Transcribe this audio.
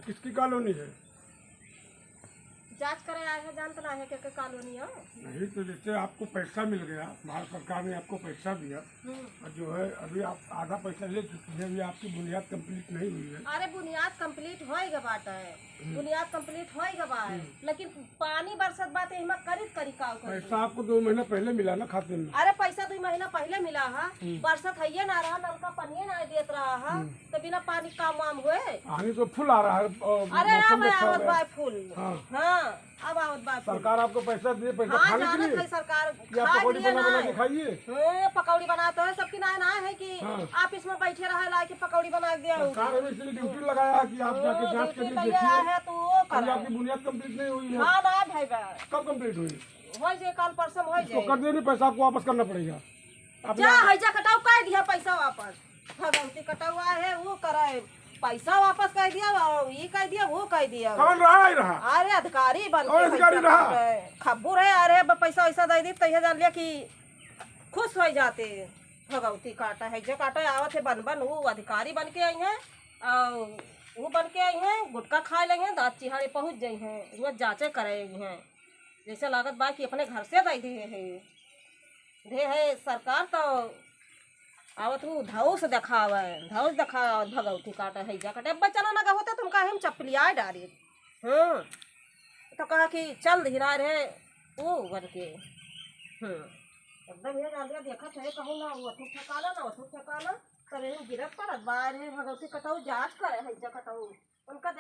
ये किसकी कॉलोनी है? जांच करे आए हैं, जानते ना है क्या कॉलोनी है। नहीं तो जैसे आपको पैसा मिल गया, भारत सरकार ने आपको पैसा दिया और जो है अभी आप आधा पैसा ले चुकी है, अभी आपकी बुनियाद कंप्लीट नहीं हुई है। अरे बुनियाद कंप्लीट होएगा बात है, बुनियाद कंप्लीट होएगा बात, लेकिन पानी बरसत बात है, करी का पैसा आपको 2 महीना पहले मिला ना खाते में? अरे पैसा 2 महीना पहले मिला है, बरसत है ना रहा, नलका पानी ना देत रहा है, तो बिना पानी काम वाम हुए। पानी तो फुल आ रहा है। अरे अब आवत बाय फुल। हाँ अब आवत बाय फुल। सरकार आपको पैसा दिए, पैसा हाँ खाने के जानत लिए? है सरकार, या पकौड़ी बना बना के खाइए। पकौड़ी बनाते हैं सबकी ना है कि ऑफिस में बैठे रहे ला के पकौड़ी बना दिया। सरकार ने इसलिए ड्यूटी लगाया है कि आप जाके जांच करिए, देखिए। है तो वो अभी आपकी बुनियाद कंप्लीट नहीं हुई है। हाँ ना भाई बा कब कंप्लीट हुई? हो जाए कल परसों हो तो जाए। कर दिए नहीं, पैसा आपको वापस करना पड़ेगा। जा है जा कटाऊ कर दिया पैसा वापस, भगवती कटावा है वो कराए, पैसा वापस कह दिया, ये कह दिया वो कह दिया। कौन रहा ही रहा? अरे अधिकारी बन और अधिकारी रहा खब्बू रहे। अरे पैसा वैसा दे दी तो जान लिया कि खुश हो जाते। भगवती काटा है जो काटा आवत है बन बन, वो अधिकारी बन के आई हैं और वो बन के आई हैं, गुटखा खा लेंगे, दाँत चिहाड़े पहुँच जाई हैं, रोज जाँचे करेंगे हैं। जैसे लागत बा कि अपने घर से दे है सरकार तो आवत वो धौस दिखावे, धौस दिखा भगवती काटा है जा कटे बचना ना होते तुम कहे हम चप्पलिया डाली। तो कहा कि चल धीरा रहे वो बन के एकदम ये डालिया देखा थे कहूँ ना वो ठेकाना तब गिरत पड़त बाहर है भगवती कटाऊ जांच करे है जा कटाऊ उनका